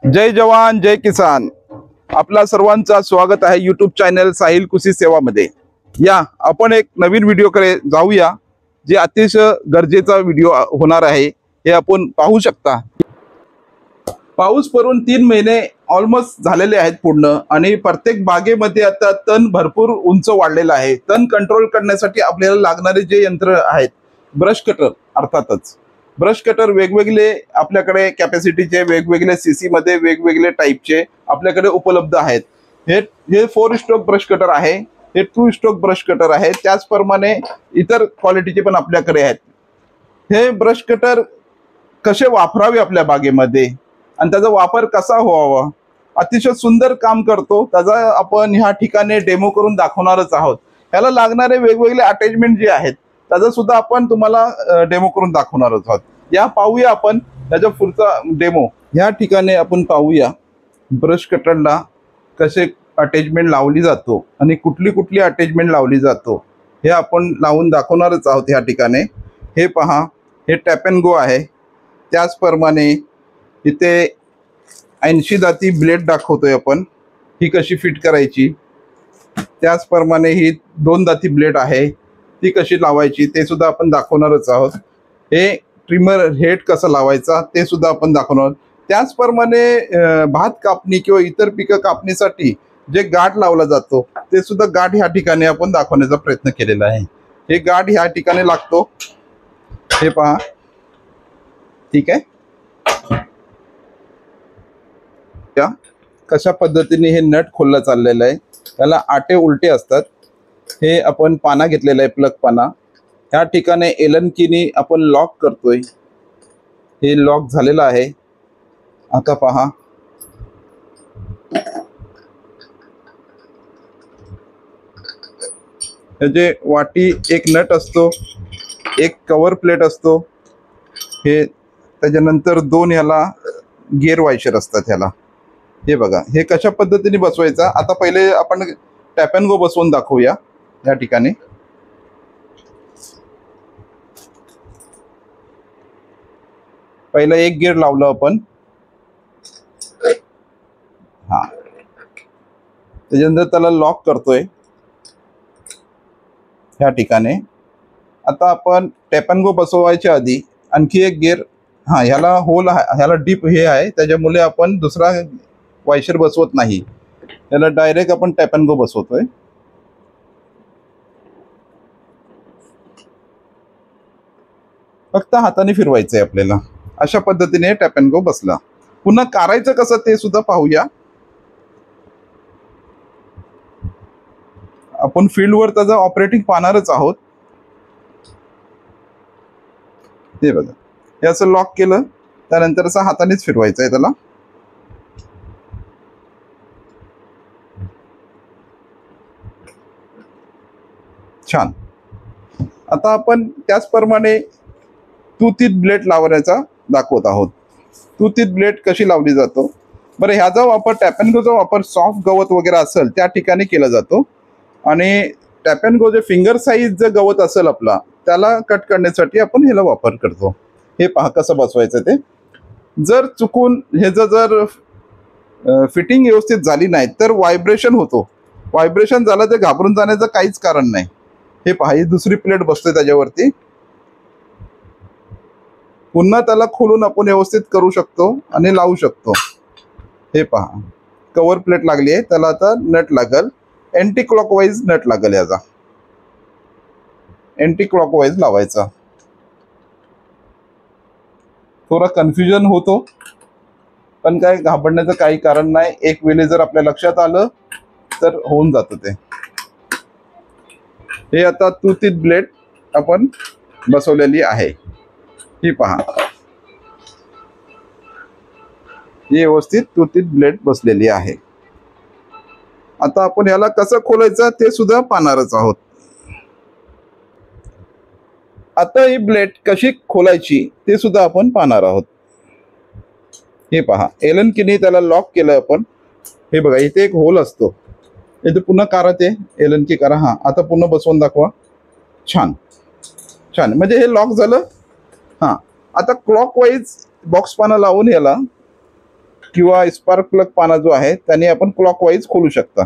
जय जवान जय किसान। आपला सर्वांचा स्वागत आहे यूट्यूब चॅनल साहिल कृषी सेवा मध्ये। या आपण एक नवीन व्हिडिओकडे जाऊया, जे अतिशय गरजेचा व्हिडिओ होणार आहे। हे आपण पाहू शकता। पाऊस पडून 3 महिने ऑलमोस्ट झालेले आहेत पूर्ण, आणि प्रत्येक बागेमध्ये आता तण भरपूर उंच वाढलेला आहे। तण कंट्रोल करण्यासाठी आपल्याला लागणारे जे यंत्र आहेत, ब्रश कटर अर्थातच ब्रश कटर वेगवेगळे आपल्याकडे कॅपॅसिटीचे, वेगवेगळे सीसी मध्ये वेगवेगळे टाइपचे आपल्याकडे उपलब्ध आहेत। हे 4 स्ट्रोक ब्रश कटर आहे, हे 2 स्ट्रोक ब्रश कटर आहे, त्याचप्रमाणे इतर क्वालिटीचे पण आपल्याकडे आहेत। हे ब्रश कटर कसे वापरावे आपल्या बागेमध्ये आणि त्याचा वापर कसा व्हावा, अतिशय सुंदर काम करतो। त्याचा आपण ह्या ठिकाणी डेमो करून दाखवणारच आहोत। याला लागणारे वेगवेगळे अटॅचमेंट जे आहेत त्याचा सुद्धा आपण तुम्हाला डेमो करून दाखवणारच आहोत। या पाहूया आपण त्याचा पुढचा डेमो। या ठिकाणी आपण पाहूया ब्रश कटरला कसे अटॅचमेंट लावली जातो आणि कुठली कुठली अटॅचमेंट लावली जातो हे आपण लावून दाखवणारच आहोत। या ठिकाणी हे पहा, हे टॅप अँड गो आहे। त्याचप्रमाणे इथे 80 दाती ब्लेड दाखवतोय आपण, ही कशी फिट करायची। त्याचप्रमाणे ही 2 दाती ब्लेड आहे, ती कशी लावायची ते सुद्धा आपण दाखवणारच आहोत। हे ट्रिमर हेड कसा लावायचा ते सुद्धा आपण दाखवणार। त्याचप्रमाणे भात कापणी किंवा इतर पिकं कापणीसाठी जे गाठ लावला जातो ते सुद्धा गाठ ह्या ठिकाणी आपण दाखवण्याचा प्रयत्न केलेला आहे। हे गाठ ह्या ठिकाणी लागतो, हे पहा, ठीक आहे। कशा पद्धतीने हे नट खोललं चाललेलं आहे, त्याला आटे उलटे असतात। हे आपण पाना घेतलेला आहे, प्लग पाना। ह्या ठिकाणी एलन कीनी आपण लॉक करतोय, हे लॉक झालेलं आहे। आता पहा, जे वाटी एक नट असतो, एक कव्हर प्लेट असतो, हे त्याच्यानंतर 2 ह्याला गिअर वायशर असतात ह्याला। हे बघा, हे कशा पद्धतीने बसवायचा। आता पहिले आपण टॅप अँड गो बसवून दाखवूया। या ठिकाणी पहिला एक गिअर लावलं आपण, हा, त्याच्यानंतर त्याला लॉक करतोय ह्या ठिकाणी। आता आपण टॅप अँड गो बसवायच्या आधी आणखी एक गिअर, हा, ह्याला होल आहे, ह्याला डीप हे आहे, त्याच्यामुळे आपण दुसरा वायशर बसवत नाही, याला डायरेक्ट आपण टॅप अँड गो बसवतोय। फक्त हाताने फिरवायचंय आपल्याला। अशा पद्धतीने टॅप अँड गो बसला। पुन्हा काढायचं कसं ते सुद्धा पाहूया। आपण फील्डवर त्याचा ऑपरेटिंग पाहणारच आहोत। हे बघा, हे असं लॉक केलं त्यानंतर असं हातानेच फिरवायचं आहे त्याला। छान। आता आपण त्याचप्रमाणे तुतीत ब्लेड लावण्याचा दाखवत आहोत। तुतीत ब्लेड कशी लावली जातो बरं, ह्याचा वापर टॅप अँड गोचा वापर सॉफ्ट गवत वगैरे असेल त्या ठिकाणी केला जातो, आणि टॅप अँड गो जे फिंगर साईज जर गवत असेल आपला, त्याला कट करण्यासाठी आपण ह्याला वापर करतो। हे पहा कसं बसवायचं ते। जर चुकून ह्याचं जर फिटिंग व्यवस्थित झाली नाही तर व्हायब्रेशन होतो। व्हायब्रेशन झालं तर घाबरून जाण्याचं काहीच कारण नाही। हे पहा, ही दुसरी प्लेट बसते त्याच्यावरती। पुन्हा त्याला खोलून आपण व्यवस्थित करू शकतो आणि लावू शकतो। हे पहा, कव्हर प्लेट लागली आहे, त्याला आता नट लागल, अँटी क्लॉकवाईज नट लागल। याचा अँटी क्लॉकवाईज लावायचा। थोडा कन्फ्युजन होतो, पण काय घाबरण्याचं काही कारण नाही। एक वेळे जर आपल्या लक्षात आलं तर होऊन जातं ते। हे आता तुतीत ब्लेड आपण बसवलेली आहे, ही पहा, ही व्यवस्थित तुतीत ब्लेड बसलेली आहे। आता आपण याला कसं खोलायचं ते सुद्धा पाहणारच आहोत। आता ही ब्लेड कशी खोलायची ते सुद्धा आपण पाहणार आहोत। हे पहा, एलन कीने त्याला लॉक केलं आपण। हे बघा, इथे एक होल असतो, इथे पुन्हा करा, ते एलन की करा। हा, आता पुन्हा बसवून दाखवा। छान छान, म्हणजे हे लॉक झालं। हा, आता क्लॉकवाईज बॉक्स पाना लावून याला किंवा स्पार्क प्लग पाना जो आहे त्याने आपण क्लॉकवाईज खोलू शकता.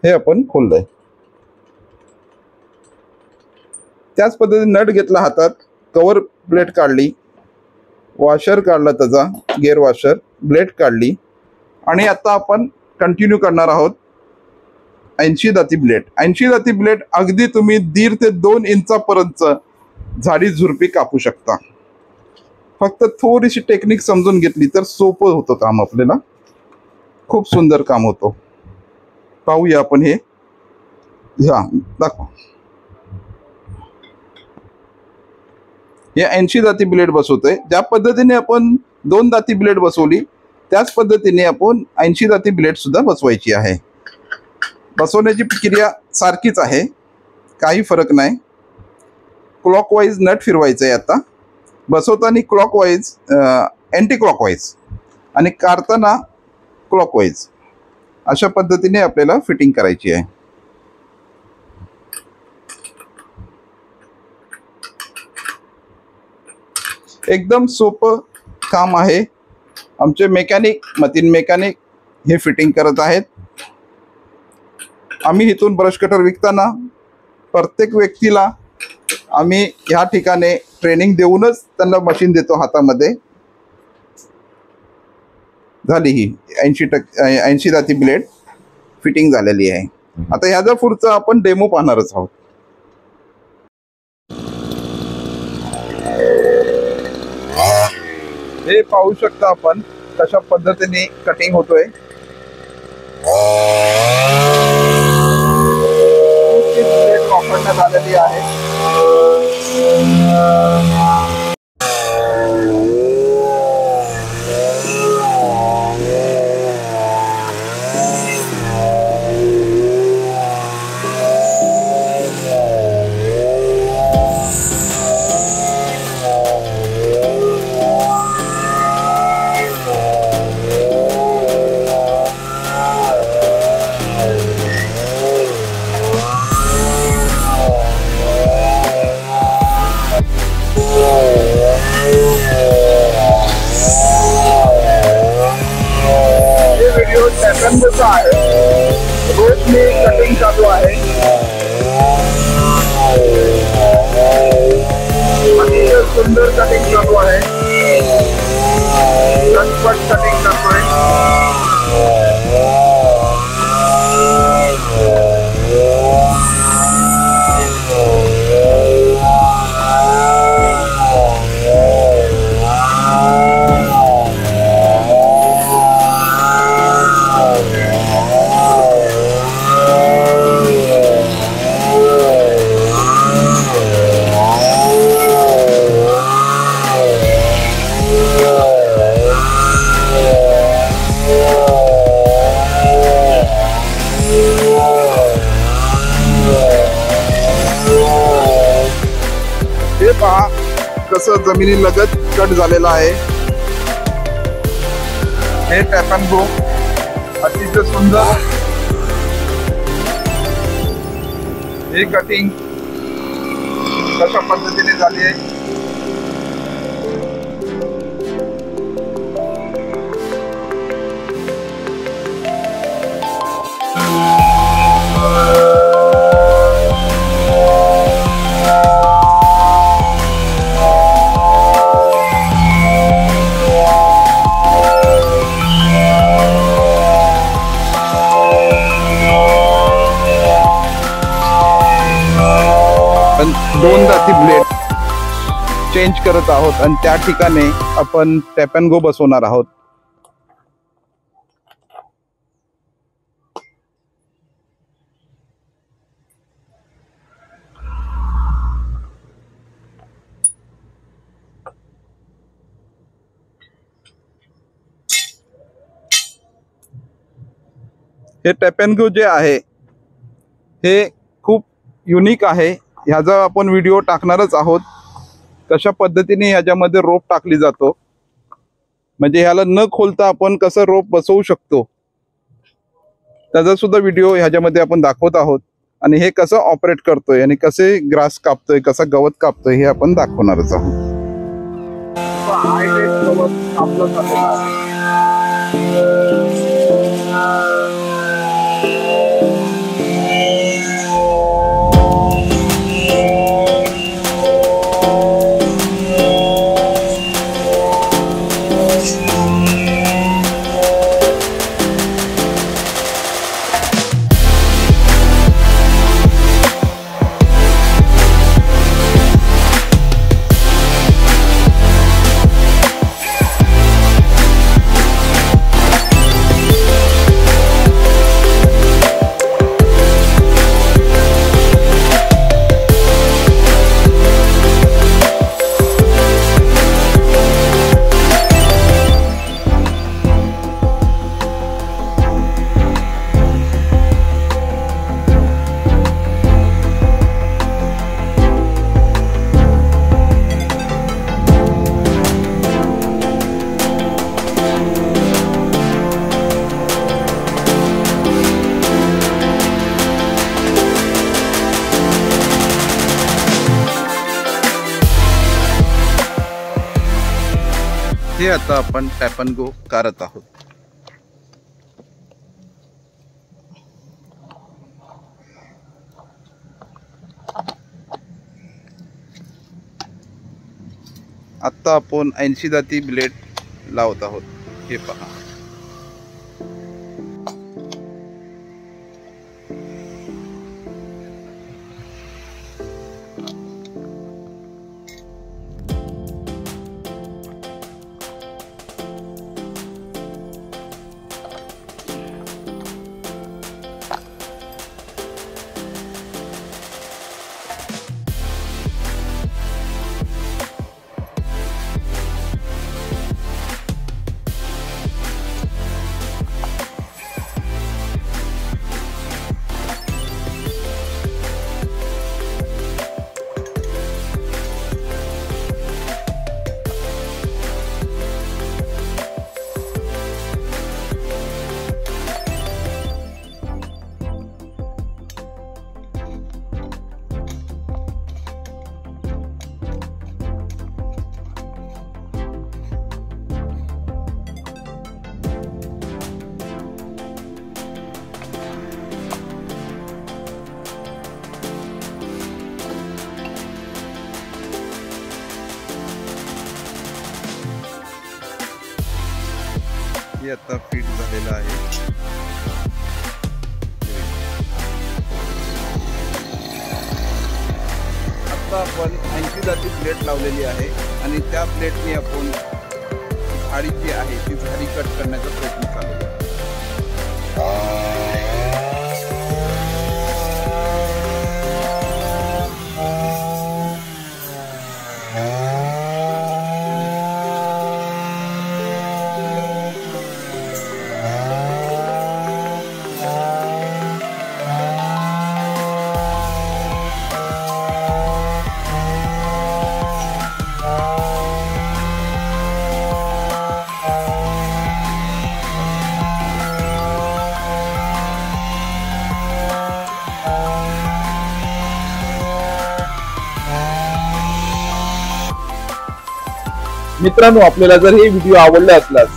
हे आपण खोललंय. त्याच पद्धतीने नट घेतला हातात, कव्हर प्लेट काढली, वॉशर काढला त्याचा, गिअर वॉशर, ब्लेड काढली आणि आता आपण कंटिन्यू करणार आहोत 80 दाती ब्लेड. 80 दाती ब्लेड अगदी तुम्ही 1.5 ते 2 इंचापर्यंत झाडी झुरपी कापू शकता. फक्त थोडीशी टेक्निक समजून घेतली तर सोपं होतं काम, आपल्याला खूप सुंदर काम होतं. पाहूया आपण हे. दाखव. हे 80 दाती ब्लेड बसवतोय. ज्या पद्धतीने आपण 2 दाती ब्लेड बसवली त्याच पद्धतीने आपण 80 दाती ब्लेड सुद्धा बसवायची आहे. बसवण्याची प्रक्रिया सारखीच आहे, काही फरक नाही. क्लॉकवाईज नट फिरवायचं आहे. आता बसवताना क्लॉकवाईज, अँटी क्लॉकवाईज आणि काढताना क्लॉकवाईज अशा पद्धतीने आपल्याला फिटिंग करायची आहे. एकदम सोपं काम आहे. आमचे मेकॅनिक, मतीन मेकॅनिक हे फिटिंग करत आहेत. आम्ही इथून ब्रश कटर विकताना प्रत्येक व्यक्तीला आम्ही ह्या ठिकाणी ट्रेनिंग देऊनच त्यांना मशीन देतो हातामध्ये. झाली ही 80 दाती ब्लेड फिटिंग झालेली आहे. आता ह्याचा पुढचा आपण डेमो पाहणारच आहोत. हे पाहू शकता आपण कशा पद्धतीने कटिंग होतोय. वापरण्यात आलेली आहे. टॅपॅनगोचा आहे. रोज मी कटिंग चालू आहे. अतिशय सुंदर कटिंग चालू आहे. झटपट कटिंग चालू आहे. हे पहा कसं जमिनीलगत कट झालेला आहे. हे टॅपॅनगो अतिशय सुंदर. हे कटिंग कशा पद्धतीने झाली आहे. दोन दाती ब्लेड चेंज करत आहोत आणि त्या ठिकाणी आपण टॅपॅनगो बसवणार आहोत. हे टॅपॅनगो जे आहे हे खूप युनिक आहे. ह्याचा आपण व्हिडिओ टाकणारच आहोत. कशा पद्धतीने ह्याच्यामध्ये रोप टाकली जातो, म्हणजे ह्याला न खोलता आपण कसं रोप बसवू शकतो त्याचा सुद्धा व्हिडिओ ह्याच्यामध्ये आपण दाखवत आहोत. आणि हे कसं ऑपरेट करतोय आणि कसे ग्रास कापतोय, कसा गवत कापतोय हे आपण दाखवणारच आहोत. हायटेक गवत कापलं जातं आहे. हे आता आपण टॅप अँड गो करत आहोत. आता आपण 80 दाती ब्लेड लावत आहोत. हे पहा. हे आता फिट झालेलं आहे. आता आपण 80 दाती प्लेट लावलेली आहे आणि त्या प्लेटने आपण झाडी जी आहे ती झाडी कट करण्याचा प्रयत्न चालू आहे. मित्रांनो, आपल्याला जर हे व्हिडिओ आवडले असल्यास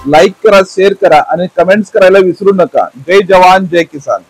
लाईक करा, शेअर करा आणि कमेंट्स करायला विसरू नका. जय जवान जय किसान.